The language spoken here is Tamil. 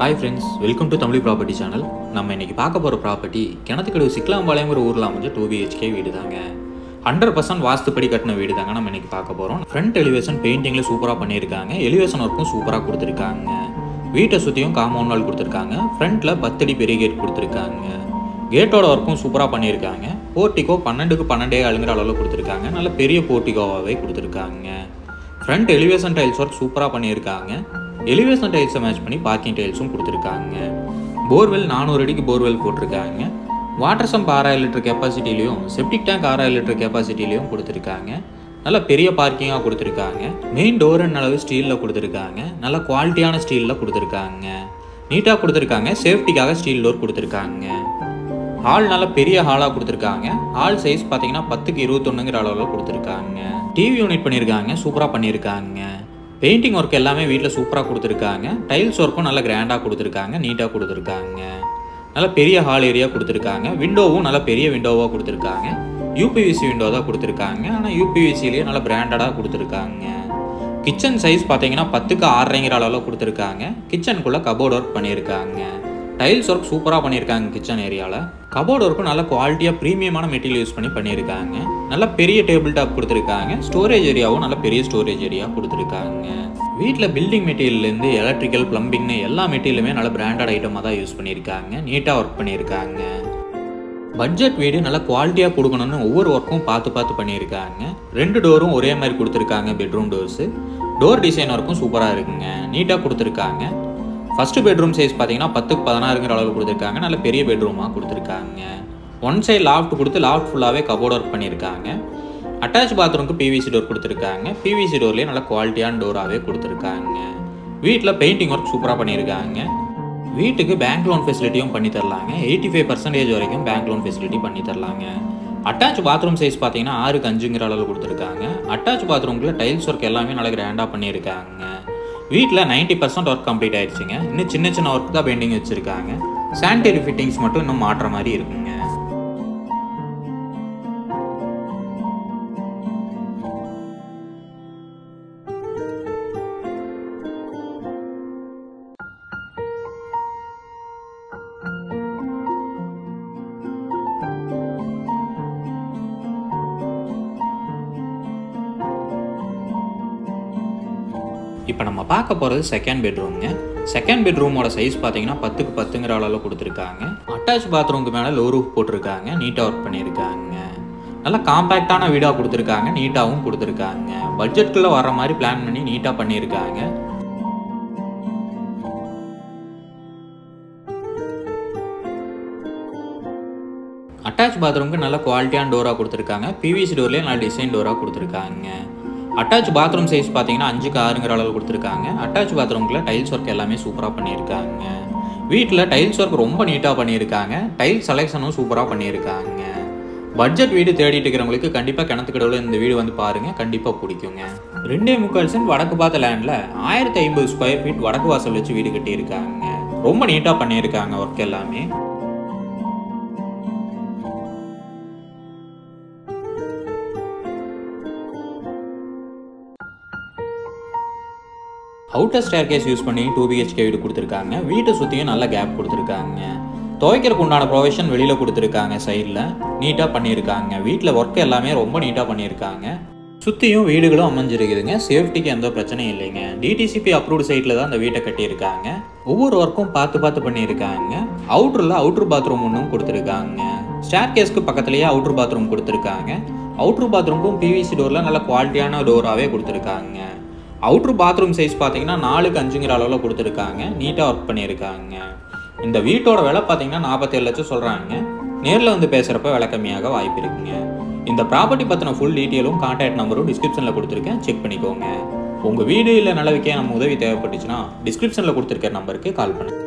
Hi friends, welcome to Tamil Property Channel. நம்ம இன்னைக்கு பார்க்க போற ப்ராப்பர்ட்டி கிணத்துக்கடவு சிக்கலாம்பாளையம்ங்கற ஊர்ல அமைஞ்ச 2 BHK வீடு தாங்க. 100% வாஸ்துப்படி கட்டின வீடு தாங்க நம்ம இன்னைக்கு பார்க்க போறோம். ஃப்ரண்ட் எலிவேஷன் பெயிண்டிங்ல சூப்பரா பண்ணிருக்காங்க. எலிவேஷன் வர்க்கும் சூப்பரா கொடுத்திருக்காங்க. வீட்டை சுத்தியும் காம்பவுண்ட் வால் கொடுத்திருக்காங்க. ஃப்ரண்ட்ல 10 அடி பெரிய கேட் கொடுத்திருக்காங்க. கேட்டோட வர்க்கும் சூப்பரா பண்ணிருக்காங்க. போர்ட்டிகோ 12க்கு 12 அழுங்கற அளவுல கொடுத்திருக்காங்க. நல்ல பெரிய போர்ட்டிகோவாவே கொடுத்திருக்காங்க. ஃப்ரண்ட் எலிவேஷன் டைல்ஸ் வர்க் சூப்பரா பண்ணிருக்காங்க. எலிவேஷன் டைல்ஸை மேட்ச் பண்ணி பார்க்கிங் டைல்ஸும் கொடுத்துருக்காங்க. போர்வெல் 400 அடிக்கு போர்வெல் போட்டிருக்காங்க. வாட்டர் சம்ப் 6000 லிட்டர் கெப்பாசிட்டிலையும் செப்டிக் டேங்க் 6000 லிட்டர் கெப்பாசிட்டிலையும் கொடுத்துருக்காங்க. நல்ல பெரிய பார்க்கிங்காக கொடுத்துருக்காங்க. மெயின் டோர் அளவு ஸ்டீலில் கொடுத்துருக்காங்க. நல்ல குவாலிட்டியான ஸ்டீலில் கொடுத்துருக்காங்க. நீட்டாக கொடுத்துருக்காங்க. சேஃப்டிக்காக ஸ்டீல் டோர் கொடுத்துருக்காங்க. ஹால் நல்ல பெரிய ஹாலாக கொடுத்துருக்காங்க. ஹால் சைஸ் பார்த்தீங்கன்னா 10க்கு 21ங்கிற அளவில் கொடுத்துருக்காங்க. டிவி யூனிட் பண்ணியிருக்காங்க. சூப்பராக பண்ணியிருக்காங்க. பெயிண்டிங் ஒர்க் எல்லாமே வீட்டில் சூப்பராக கொடுத்துருக்காங்க. டைல்ஸ் ஒர்க்கும் நல்ல கிராண்டாக கொடுத்துருக்காங்க. நீட்டாக கொடுத்துருக்காங்க. நல்ல பெரிய ஹால் ஏரியா கொடுத்துருக்காங்க. விண்டோவும் நல்ல பெரிய விண்டோவாக கொடுத்துருக்காங்க. யூபிவிசி விண்டோ தான் கொடுத்துருக்காங்க. ஆனால் யூபிவிசிலேயே நல்ல பிராண்டடாக கொடுத்துருக்காங்க. கிச்சன் சைஸ் பார்த்தீங்கன்னா 10க்கு 6.5ங்கிற அளவில் கொடுத்துருக்காங்க. கிச்சனுக்குள்ளே கபோர்ட் ஒர்க் பண்ணியிருக்காங்க. டைல்ஸ் ஒர்க் சூப்பராக பண்ணியிருக்காங்க. கிச்சன் ஏரியாவில் கபோர்ட் ஒர்க்கும் நல்ல குவாலிட்டியாக ப்ரீமியமான மெட்டீரியல் யூஸ் பண்ணி பண்ணியிருக்காங்க. நல்ல பெரிய டேபிள் டாப் கொடுத்துருக்காங்க. ஸ்டோரேஜ் ஏரியாவும் நல்ல பெரிய ஸ்டோரேஜ் ஏரியா கொடுத்துருக்காங்க. வீட்டில் பில்டிங் மெட்டீரியல்லேருந்து எலக்ட்ரிக்கல் பிளம்பிங்னு எல்லா மெட்டீரியலுமே நல்ல பிராண்டட் ஐட்டமாக தான் யூஸ் பண்ணியிருக்காங்க. நீட்டாக ஒர்க் பண்ணியிருக்காங்க. பட்ஜெட் வீடு நல்ல குவாலிட்டியாக கொடுக்கணும்னு ஒவ்வொரு ஒர்க்கும் பார்த்து பண்ணியிருக்காங்க. 2 டோரும் ஒரே மாதிரி கொடுத்துருக்காங்க. பெட்ரூம் டோர்ஸு டோர் டிசைன் ஒர்க்கும் சூப்பராக இருக்குங்க. நீட்டாக கொடுத்துருக்காங்க. ஃபஸ்ட்டு பெட்ரூம் சைஸ் பார்த்தீங்கன்னா 10க்கு 16ங்கிற அளவு கொடுத்துருக்காங்க. நல்ல பெரிய பெட்ரூமாக கொடுத்துருக்காங்க. ஒன் சைடு லாஃப்ட் கொடுத்து லாஃப்ட் ஃபுல்லாகவே கபோர்ட் ஒர்க் பண்ணியிருக்காங்க. அட்டாச் பாத்ரூமுக்கு பிவிசி டோர் கொடுத்துருக்காங்க. பிவிசி டோர்லேயே நல்ல குவாலிட்டியான டோராகவே கொடுத்துருக்காங்க. வீட்டில் பெயிண்டிங் ஒர்க் சூப்பராக பண்ணியிருக்காங்க. வீட்டுக்கு பேங்க் லோன் ஃபெசிலிட்டியும் பண்ணி தரலாங்க. 85% வரைக்கும் பேங்க் லோன் ஃபெசிலிட்டி பண்ணி தரலாங்க. அட்டாச் பாத்ரூம் சைஸ் பார்த்தீங்கன்னா 6க்கு 5ங்கிற அளவு கொடுத்துருக்காங்க. அட்டாச் பாத்ரூம்குள்ள டைல்ஸ் ஒர்க் எல்லாமே நல்லா கிராண்டாக பண்ணியிருக்காங்க. வீட்டில் 90% ஒர்க் கம்ப்ளீட் ஆயிடுச்சுங்க. இன்னும் சின்ன ஒர்க் தான் பெண்டிங் வச்சுருக்காங்க. சானிடரி ஃபிட்டிங்ஸ் மட்டும் இன்னும் மாற்ற மாதிரி இருக்குங்க. இப்போ நம்ம பார்க்க போகிறது செகண்ட் பெட்ரூம்ங்க. செகண்ட் பெட்ரூமோட சைஸ் பார்த்தீங்கன்னா 10க்கு 10ங்கிற அளவில் கொடுத்துருக்காங்க. அட்டாச் பாத்ரூமுக்கு மேலே லோ ரூஃப் போட்டிருக்காங்க. நீட்டாக ஒர்க் பண்ணியிருக்காங்க. நல்லா காம்பேக்டான வீடாக கொடுத்துருக்காங்க. நீட்டாகவும் கொடுத்துருக்காங்க. பட்ஜெட்டுக்குள்ளே வர மாதிரி பிளான் பண்ணி நீட்டாக பண்ணியிருக்காங்க. அட்டாச் பாத்ரூமுக்கு நல்ல குவாலிட்டியான டோராக கொடுத்துருக்காங்க. பிவிசி டோர்லேயே நல்ல டிசைன் டோராக கொடுத்துருக்காங்க. அட்டாச் பாத்ரூம் சைஸ் பார்த்தீங்கன்னா 5க்கு 6ங்கிற அளவு கொடுத்துருக்காங்க. அட்டாச் பாத்ரூம்குள்ள டைல்ஸ் ஒர்க் எல்லாமே சூப்பராக பண்ணியிருக்காங்க. வீட்டில் டைல்ஸ் ஒர்க் ரொம்ப நீட்டாக பண்ணியிருக்காங்க. டைல்ஸ் செலெக்ஷனும் சூப்பராக பண்ணியிருக்காங்க. பட்ஜெட் வீடு தேடிட்டு இருக்கிறவங்களுக்கு கண்டிப்பாக கிணத்துக்கடவுல இந்த வீடு வந்து பாருங்கள். கண்டிப்பாக பிடிக்குங்க. 2.25 சென்ட் வடக்கு பார்த்த லேண்டில் 1050 ஸ்கொயர் ஃபீட் வடக்கு வாசல் வச்சு வீடு கட்டியிருக்காங்க. ரொம்ப நீட்டாக பண்ணியிருக்காங்க ஒர்க் எல்லாமே. அவுட்டர் ஸ்டேர்கேஸ் யூஸ் பண்ணி 2 BHK வீடு கொடுத்துருக்காங்க. வீட்டை சுற்றியும் நல்ல கேப் கொடுத்துருக்காங்க. துவைக்கிறதுக்கு உண்டான ப்ரொவிஷன் வெளியில் கொடுத்துருக்காங்க. சைடில் நீட்டாக பண்ணியிருக்காங்க. வீட்டில் ஒர்க் எல்லாமே ரொம்ப நீட்டாக பண்ணியிருக்காங்க. சுற்றியும் வீடுகளும் அமைஞ்சிருக்குதுங்க. சேஃப்டிக்கு எந்த பிரச்சனையும் இல்லைங்க. டிடிசிபி அப்ரூவ்டு சைட்டில் தான் அந்த வீட்டை கட்டியிருக்காங்க. ஒவ்வொரு ஒர்க்கும் பார்த்து பண்ணியிருக்காங்க. அவுட்ரு பாத்ரூம் ஒன்றும் கொடுத்துருக்காங்க. ஸ்டேர்கேஸ்க்கு பக்கத்துலேயே அவுட்ரு பாத்ரூம் கொடுத்துருக்காங்க. அவுட்ரு பாத்ரூமுக்கும் பிவிசி டோரில் நல்ல குவாலிட்டியான டோராகவே கொடுத்துருக்காங்க. அவுட்ரு பாத்ரூம் சைஸ் பார்த்தீங்கன்னா 4க்கு 5ங்கிற அளவில் கொடுத்துருக்காங்க. நீட்டாக ஒர்க் பண்ணியிருக்காங்க. இந்த வீட்டோட விலை பார்த்தீங்கன்னா 47 லட்சம் சொல்கிறாங்க. நேரில் வந்து பேசுகிறப்ப விலை கம்மியாக வாய்ப்பு இருக்குங்க. இந்த ப்ராப்பர்ட்டி பற்றின ஃபுல் டீட்டெயிலும் கான்டாக்ட் நம்பரும் டிஸ்கிரிப்ஷனில் கொடுத்துருக்கேன். செக் பண்ணிக்கோங்க. உங்கள் வீடு இல்லை நிலவிக்கே நம்ம உதவி தேவைப்பட்டுச்சுன்னா டிஸ்கிரிப்ஷனில் கொடுத்துருக்க நம்பருக்கு கால் பண்ணுங்கள்.